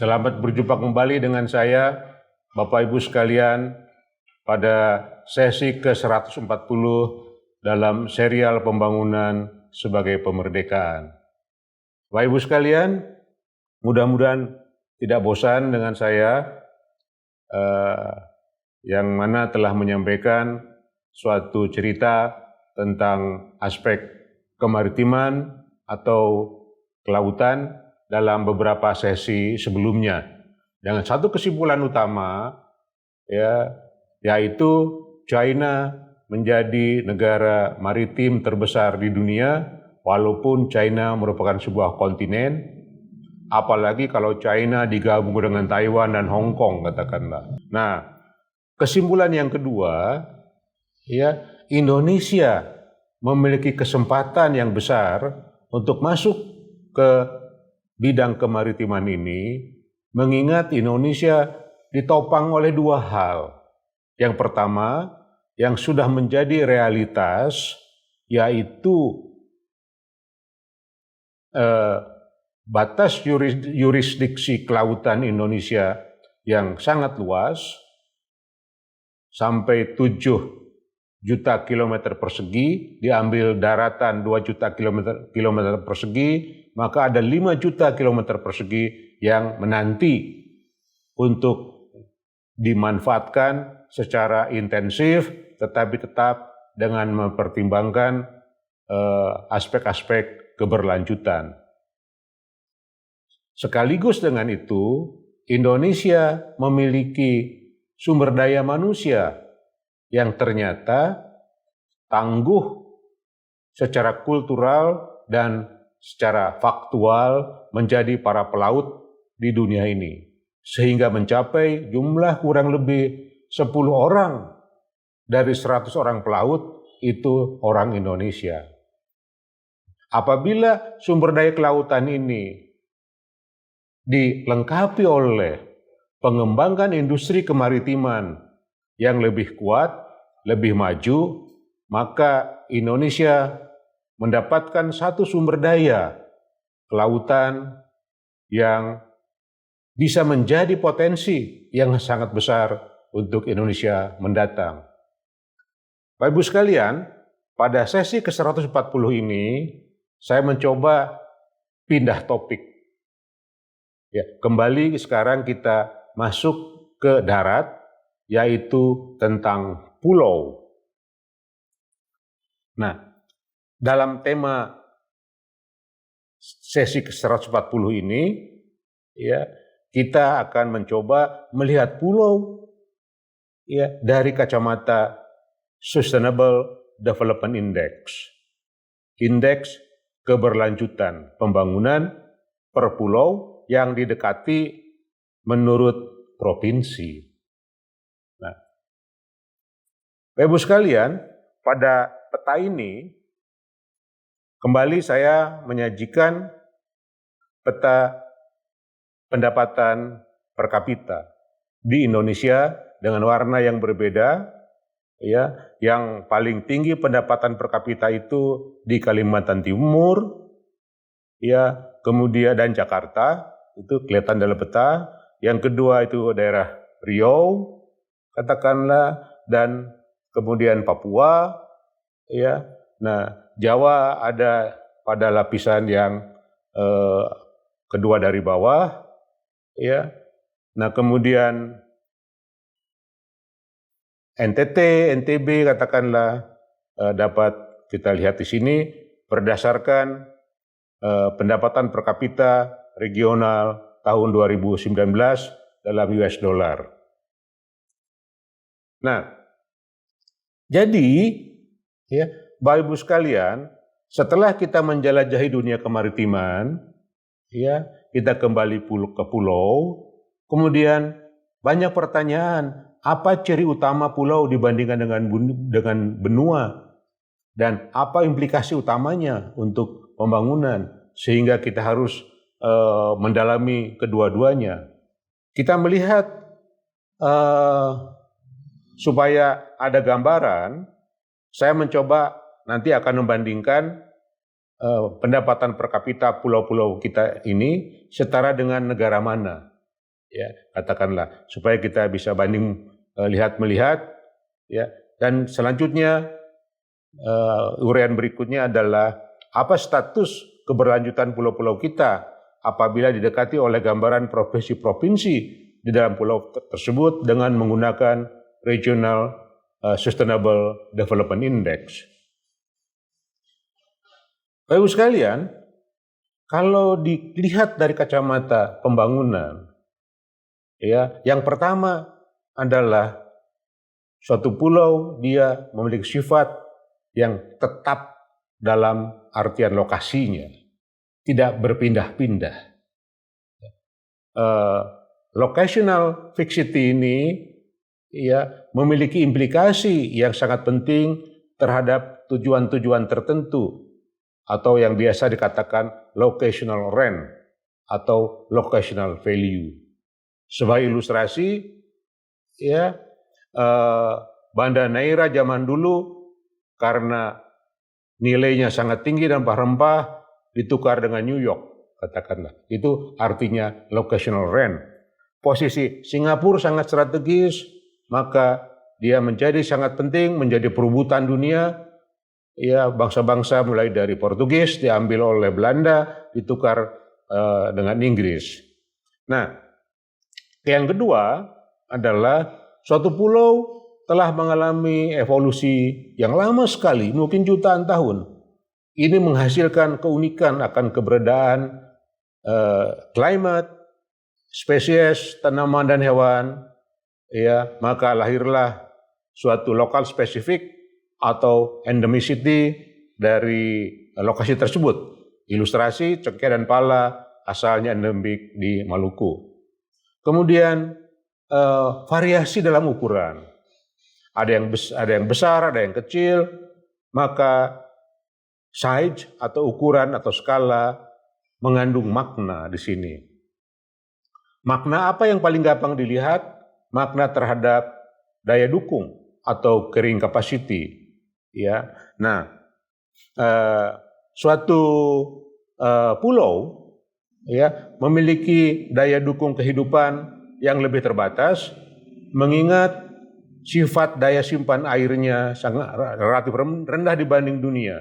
Selamat berjumpa kembali dengan saya, Bapak Ibu sekalian, pada sesi ke-140 dalam serial pembangunan sebagai pemerdekaan. Bapak Ibu sekalian, mudah-mudahan tidak bosan dengan saya, yang mana telah menyampaikan suatu cerita tentang aspek kemaritiman atau kelautan dalam beberapa sesi sebelumnya. Dengan satu kesimpulan utama, yaitu China menjadi negara maritim terbesar di dunia, walaupun China merupakan sebuah kontinen, apalagi kalau China digabung dengan Taiwan dan Hong Kong, katakanlah. Nah, kesimpulan yang kedua, Indonesia memiliki kesempatan yang besar untuk masuk ke bidang kemaritiman ini, mengingat Indonesia ditopang oleh dua hal. Yang pertama, yang sudah menjadi realitas, yaitu batas yurisdiksi kelautan Indonesia yang sangat luas, sampai 7 juta kilometer persegi, diambil daratan 2 juta kilometer persegi, maka ada 5 juta kilometer persegi yang menanti untuk dimanfaatkan secara intensif, tetapi tetap dengan mempertimbangkan aspek-aspek keberlanjutan. Sekaligus dengan itu, Indonesia memiliki sumber daya manusia yang ternyata tangguh secara kultural dan secara faktual menjadi para pelaut di dunia ini, sehingga mencapai jumlah kurang lebih 10 orang dari 100 orang pelaut itu orang Indonesia. Apabila sumber daya kelautan ini dilengkapi oleh pengembangan industri kemaritiman yang lebih kuat, lebih maju, maka Indonesia mendapatkan satu sumber daya kelautan yang bisa menjadi potensi yang sangat besar untuk Indonesia mendatang. Bapak Ibu sekalian, pada sesi ke-140 ini, saya mencoba pindah topik. Kembali sekarang kita masuk ke darat, yaitu tentang pulau. Nah, dalam tema sesi ke-140 ini, kita akan mencoba melihat pulau dari kacamata Sustainable Development Index. Indeks keberlanjutan pembangunan per pulau yang didekati menurut provinsi. Nah, Bapak Ibu sekalian, pada peta ini kembali saya menyajikan peta pendapatan per kapita di Indonesia dengan warna yang berbeda. Yang paling tinggi pendapatan per kapita itu di Kalimantan Timur, kemudian dan Jakarta, itu kelihatan dalam peta. Yang kedua itu daerah Riau, katakanlah, dan kemudian Papua, Nah, Jawa ada pada lapisan yang kedua dari bawah, Nah, kemudian NTT, NTB katakanlah dapat kita lihat di sini berdasarkan pendapatan per kapita regional tahun 2019 dalam US dollar. Nah, jadi Bapak Ibu sekalian, setelah kita menjelajahi dunia kemaritiman, kita kembali ke pulau, kemudian banyak pertanyaan, apa ciri utama pulau dibandingkan dengan benua, dan apa implikasi utamanya untuk pembangunan, sehingga kita harus mendalami kedua-duanya. Kita melihat supaya ada gambaran, saya mencoba nanti akan membandingkan pendapatan per kapita pulau-pulau kita ini setara dengan negara mana. ya katakanlah, supaya kita bisa banding lihat-melihat, ya. Dan selanjutnya uraian berikutnya adalah apa status keberlanjutan pulau-pulau kita apabila didekati oleh gambaran provinsi-provinsi di dalam pulau tersebut dengan menggunakan Regional Sustainable Development Index. Bapak Ibu sekalian, kalau dilihat dari kacamata pembangunan, ya, yang pertama adalah suatu pulau dia memiliki sifat yang tetap dalam artian lokasinya, tidak berpindah-pindah. Locational fixity ini ya memiliki implikasi yang sangat penting terhadap tujuan-tujuan tertentu atau yang biasa dikatakan locational rent atau locational value. Sebagai ilustrasi, ya Banda Neira zaman dulu karena nilainya sangat tinggi dan rempah ditukar dengan New York, katakanlah. Itu artinya locational rent. Posisi Singapura sangat strategis, maka dia menjadi sangat penting, menjadi perebutan dunia. Ya, bangsa-bangsa mulai dari Portugis diambil oleh Belanda, ditukar dengan Inggris. Nah, yang kedua adalah suatu pulau telah mengalami evolusi yang lama sekali, mungkin jutaan tahun. Ini menghasilkan keunikan akan keberadaan climate, spesies, tanaman dan hewan. Ya, maka lahirlah suatu lokal spesifik atau endemicity dari lokasi tersebut. Ilustrasi cengkeh dan pala asalnya endemik di Maluku. Kemudian variasi dalam ukuran. Ada yang besar, ada yang kecil, maka size atau ukuran atau skala mengandung makna di sini. Makna apa yang paling gampang dilihat? Makna terhadap daya dukung atau carrying capacity. Ya, nah, suatu pulau ya memiliki daya dukung kehidupan yang lebih terbatas, mengingat sifat daya simpan airnya sangat relatif rendah dibanding dunia,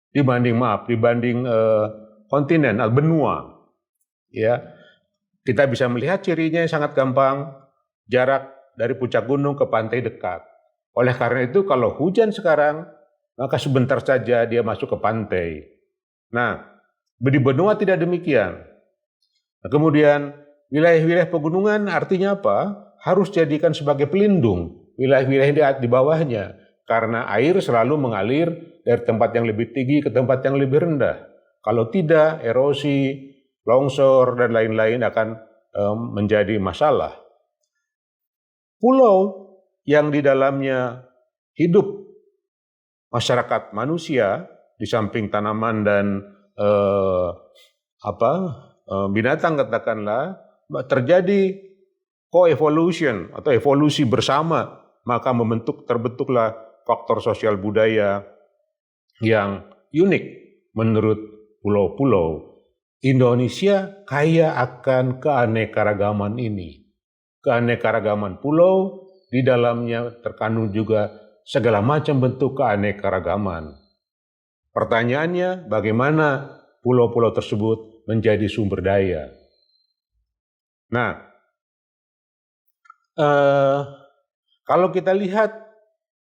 dibanding kontinen atau benua. Ya, kita bisa melihat cirinya yang sangat gampang, jarak dari puncak gunung ke pantai dekat. Oleh karena itu kalau hujan sekarang, maka sebentar saja dia masuk ke pantai. Nah, di benua tidak demikian. Nah, kemudian wilayah-wilayah pegunungan artinya apa? Harus dijadikan sebagai pelindung wilayah-wilayah di bawahnya, karena air selalu mengalir dari tempat yang lebih tinggi ke tempat yang lebih rendah. Kalau tidak, erosi, longsor, dan lain-lain akan menjadi masalah. Pulau yang di dalamnya hidup masyarakat manusia, di samping tanaman dan binatang katakanlah, terjadi co-evolution atau evolusi bersama, maka terbentuklah faktor sosial budaya yang unik menurut pulau-pulau. Indonesia kaya akan keanekaragaman ini. Keanekaragaman pulau, di dalamnya terkandung juga segala macam bentuk keanekaragaman. Pertanyaannya, bagaimana pulau-pulau tersebut menjadi sumber daya? Nah, kalau kita lihat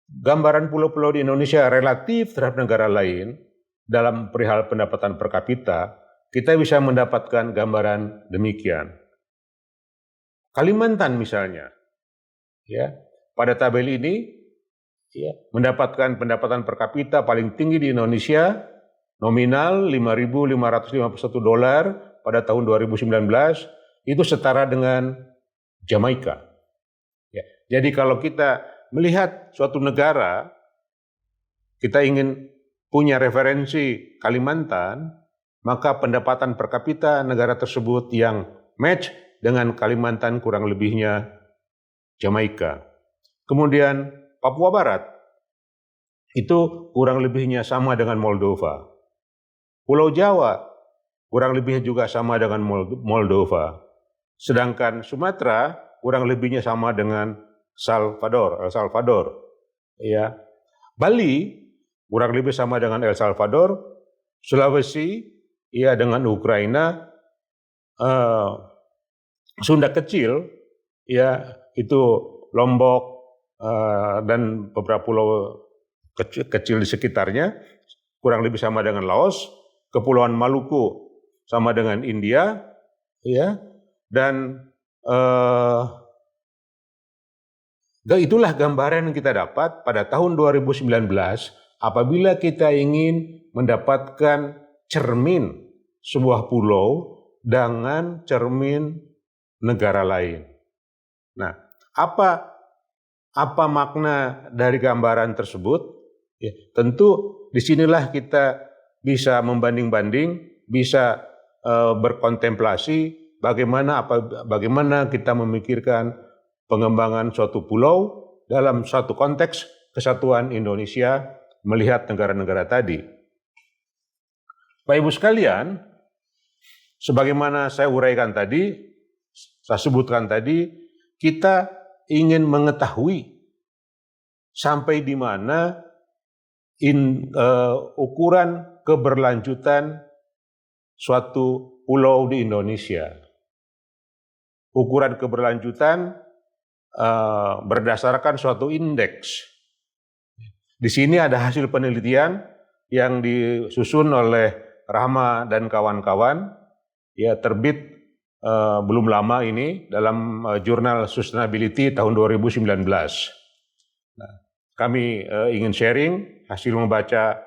gambaran pulau-pulau di Indonesia relatif terhadap negara lain dalam perihal pendapatan per kapita, kita bisa mendapatkan gambaran demikian. Kalimantan misalnya, ya, pada tabel ini ya, mendapatkan pendapatan per kapita paling tinggi di Indonesia, nominal $5.551 pada tahun 2019, itu setara dengan Jamaika. Ya, jadi kalau kita melihat suatu negara, kita ingin punya referensi Kalimantan, maka pendapatan per kapita negara tersebut yang match dengan Kalimantan kurang lebihnya Jamaika. Kemudian Papua Barat, itu kurang lebihnya sama dengan Moldova. Pulau Jawa, kurang lebihnya juga sama dengan Moldova. Sedangkan Sumatera kurang lebihnya sama dengan El Salvador. Ya. Bali kurang lebih sama dengan El Salvador. Sulawesi ya dengan Ukraina. Sunda kecil ya itu Lombok dan beberapa pulau kecil di sekitarnya kurang lebih sama dengan Laos. Kepulauan Maluku sama dengan India, ya, dan itulah gambaran yang kita dapat pada tahun 2019 apabila kita ingin mendapatkan cermin sebuah pulau dengan cermin negara lain. Nah, apa makna dari gambaran tersebut? Ya, tentu disinilah kita bisa membanding-banding, bisa berkontemplasi bagaimana kita memikirkan pengembangan suatu pulau dalam satu konteks kesatuan Indonesia melihat negara-negara tadi. Bapak Ibu sekalian, sebagaimana saya uraikan tadi, saya sebutkan tadi, kita ingin mengetahui sampai di mana ukuran keberlanjutan suatu pulau di Indonesia. Ukuran keberlanjutan berdasarkan suatu indeks. Di sini ada hasil penelitian yang disusun oleh Rahma dan kawan-kawan, ya terbit belum lama ini dalam jurnal Sustainability tahun 2019. Nah, kami ingin sharing hasil membaca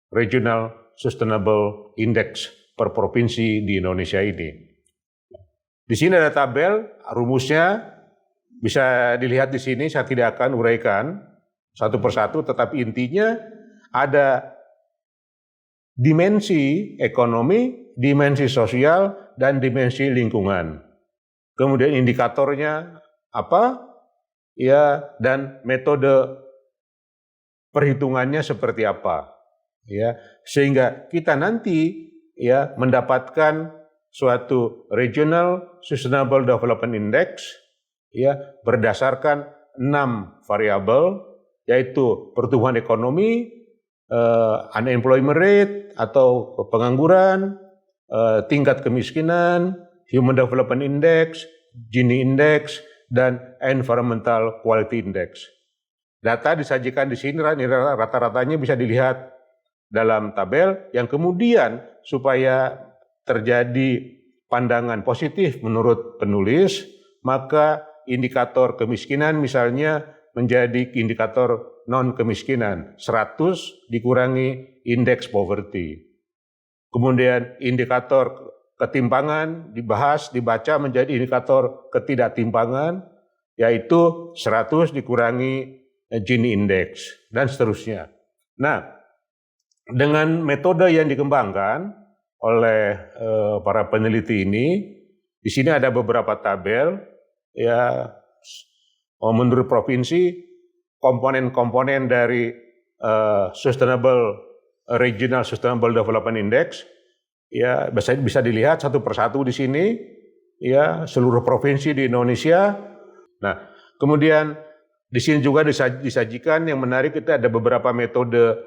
Regional Sustainable Index per provinsi di Indonesia ini. Di sini ada tabel, rumusnya bisa dilihat di sini, saya tidak akan uraikan satu persatu, tetapi intinya ada dimensi ekonomi, dimensi sosial, dan dimensi lingkungan. Kemudian indikatornya apa? Ya, dan metode perhitungannya seperti apa? Ya, sehingga kita nanti ya mendapatkan suatu Regional Sustainable Development Index ya berdasarkan 6 variabel, yaitu pertumbuhan ekonomi, unemployment rate atau pengangguran, tingkat kemiskinan, Human Development Index, Gini Index, dan Environmental Quality Index. Data disajikan di sini, rata-ratanya bisa dilihat dalam tabel, yang kemudian supaya terjadi pandangan positif menurut penulis, maka indikator kemiskinan misalnya menjadi indikator non-kemiskinan, 100 dikurangi indeks poverty. Kemudian indikator ketimpangan dibaca menjadi indikator ketidaktimpangan, yaitu 100 dikurangi Gini Index, dan seterusnya. Nah, dengan metode yang dikembangkan oleh para peneliti ini, di sini ada beberapa tabel, ya menurut provinsi, komponen-komponen dari Regional Sustainable Development Index, ya bisa dilihat satu persatu di sini, ya seluruh provinsi di Indonesia. Nah, kemudian di sini juga disajikan yang menarik, itu ada beberapa metode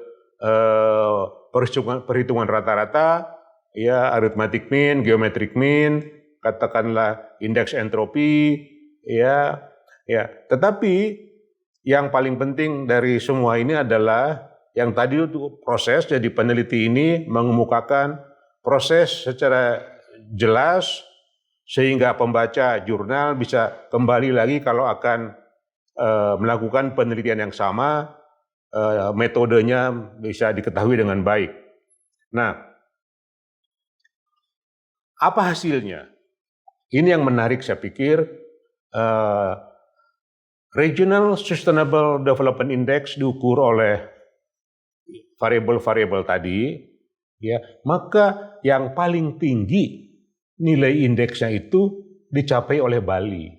perhitungan rata-rata, ya arithmetic mean, geometric mean, katakanlah indeks entropi, ya. Tetapi yang paling penting dari semua ini adalah yang tadi itu proses. Jadi peneliti ini mengemukakan proses secara jelas sehingga pembaca jurnal bisa kembali lagi kalau akan melakukan penelitian yang sama, metodenya bisa diketahui dengan baik. Nah, apa hasilnya? Ini yang menarik saya pikir. Regional Sustainable Development Index diukur oleh variabel-variabel tadi, ya, maka yang paling tinggi nilai indeksnya itu dicapai oleh Bali.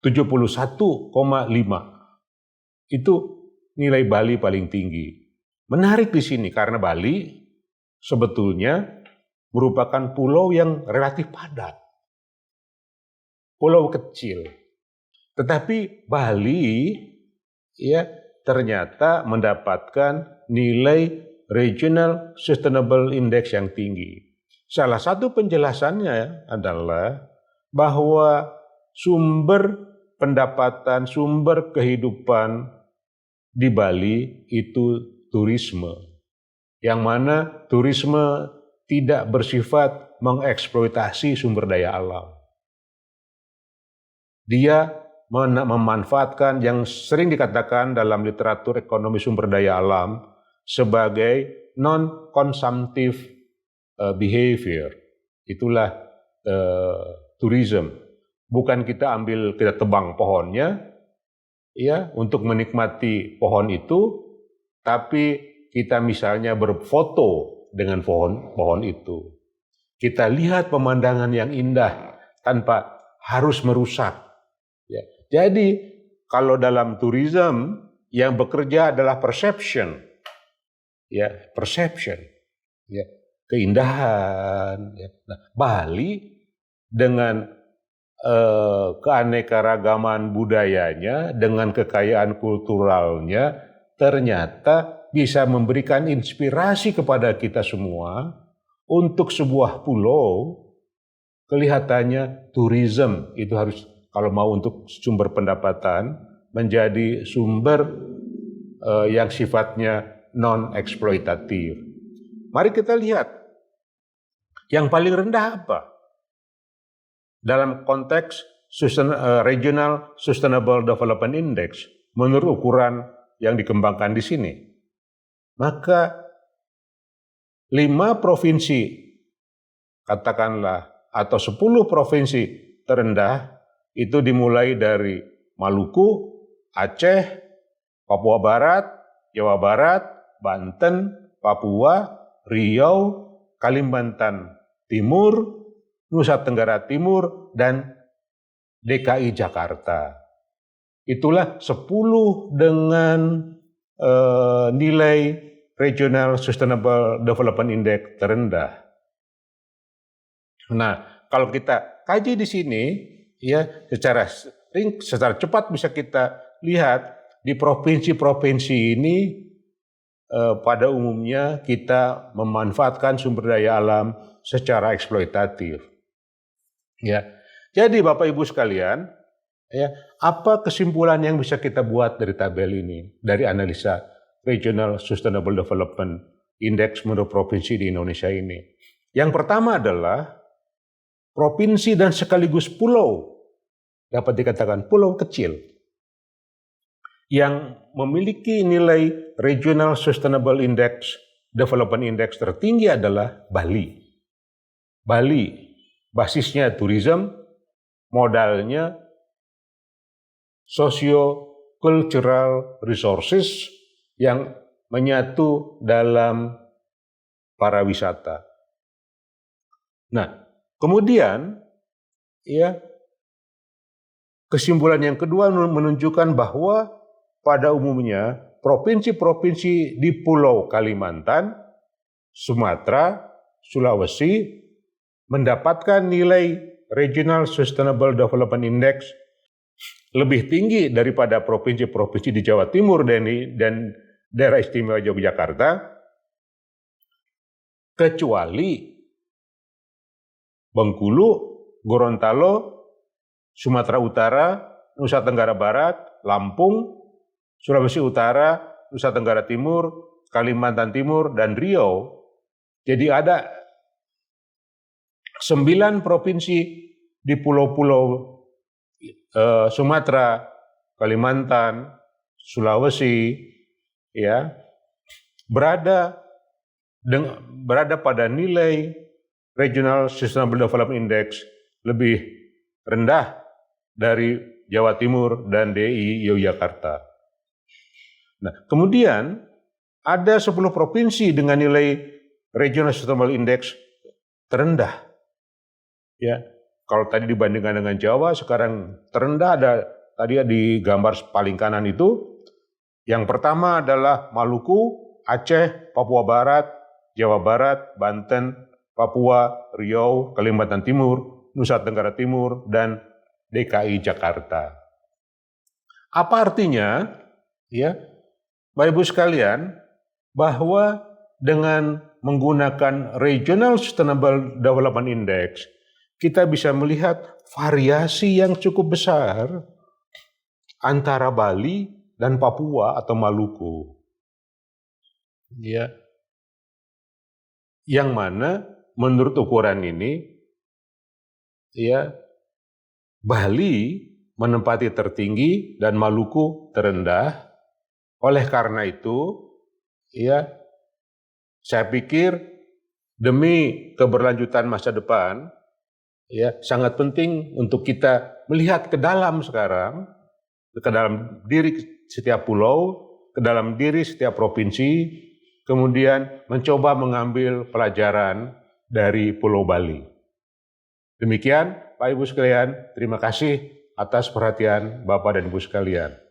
71,5. Itu nilai Bali paling tinggi. Menarik di sini karena Bali sebetulnya merupakan pulau yang relatif padat. Pulau kecil. Tetapi Bali ya ternyata mendapatkan nilai Regional Sustainable Index yang tinggi. Salah satu penjelasannya adalah bahwa sumber pendapatan, sumber kehidupan di Bali itu turisme. Yang mana turisme tidak bersifat mengeksploitasi sumber daya alam. Dia memanfaatkan yang sering dikatakan dalam literatur ekonomi sumber daya alam sebagai non-consumptive behavior. Itulah tourism. Bukan kita tebang pohonnya ya untuk menikmati pohon itu, tapi kita misalnya berfoto dengan pohon itu. Kita lihat pemandangan yang indah tanpa harus merusak. Ya. Jadi kalau dalam tourism yang bekerja adalah perception, ya perception, ya keindahan. Ya. Nah, Bali dengan keanekaragaman budayanya, dengan kekayaan kulturalnya, ternyata bisa memberikan inspirasi kepada kita semua untuk sebuah pulau. Kelihatannya tourism itu harus, kalau mau untuk sumber pendapatan, menjadi sumber yang sifatnya non-eksploitatif. Mari kita lihat, yang paling rendah apa? Dalam konteks Regional Sustainable Development Index, menurut ukuran yang dikembangkan di sini. Maka 5 provinsi, katakanlah, atau 10 provinsi terendah, itu dimulai dari Maluku, Aceh, Papua Barat, Jawa Barat, Banten, Papua, Riau, Kalimantan Timur, Nusa Tenggara Timur, dan DKI Jakarta. Itulah 10 dengan nilai Regional Sustainable Development Index terendah. Nah, kalau kita kaji di sini, ya secara cepat bisa kita lihat di provinsi-provinsi ini pada umumnya kita memanfaatkan sumber daya alam secara eksploitatif. Ya, jadi Bapak Ibu sekalian, ya apa kesimpulan yang bisa kita buat dari tabel ini, dari analisa Regional Sustainable Development Index menurut provinsi di Indonesia ini? Yang pertama adalah provinsi dan sekaligus pulau, dapat dikatakan pulau kecil, yang memiliki nilai Regional Sustainable Index, Development Index tertinggi adalah Bali. Bali, basisnya tourism, modalnya socio-cultural resources yang menyatu dalam pariwisata. Nah, kemudian, ya, kesimpulan yang kedua menunjukkan bahwa pada umumnya provinsi-provinsi di Pulau Kalimantan, Sumatera, Sulawesi mendapatkan nilai Regional Sustainable Development Index lebih tinggi daripada provinsi-provinsi di Jawa Timur dan daerah istimewa Yogyakarta, kecuali Bengkulu, Gorontalo, Sumatera Utara, Nusa Tenggara Barat, Lampung, Sulawesi Utara, Nusa Tenggara Timur, Kalimantan Timur, dan Riau. Jadi ada 9 provinsi di pulau-pulau Sumatera, Kalimantan, Sulawesi, ya, berada pada nilai Regional Sustainable Development Index lebih rendah dari Jawa Timur dan DI Yogyakarta. Nah, kemudian ada 10 provinsi dengan nilai Regional Sustainable Index terendah. Ya, kalau tadi dibandingkan dengan Jawa, sekarang terendah ada tadi di gambar paling kanan itu. Yang pertama adalah Maluku, Aceh, Papua Barat, Jawa Barat, Banten, Papua, Riau, Kalimantan Timur, Nusa Tenggara Timur, dan DKI Jakarta. Apa artinya? Ya, Bapak Ibu sekalian, bahwa dengan menggunakan Regional Sustainable Development Index, kita bisa melihat variasi yang cukup besar antara Bali dan Papua atau Maluku. Ya. Yang mana menurut ukuran ini, ya, Bali menempati tertinggi dan Maluku terendah. Oleh karena itu, ya, saya pikir demi keberlanjutan masa depan, ya, sangat penting untuk kita melihat ke dalam sekarang, ke dalam diri setiap pulau, ke dalam diri setiap provinsi, kemudian mencoba mengambil pelajaran dari Pulau Bali. Demikian, Pak Ibu sekalian, terima kasih atas perhatian Bapak dan Ibu sekalian.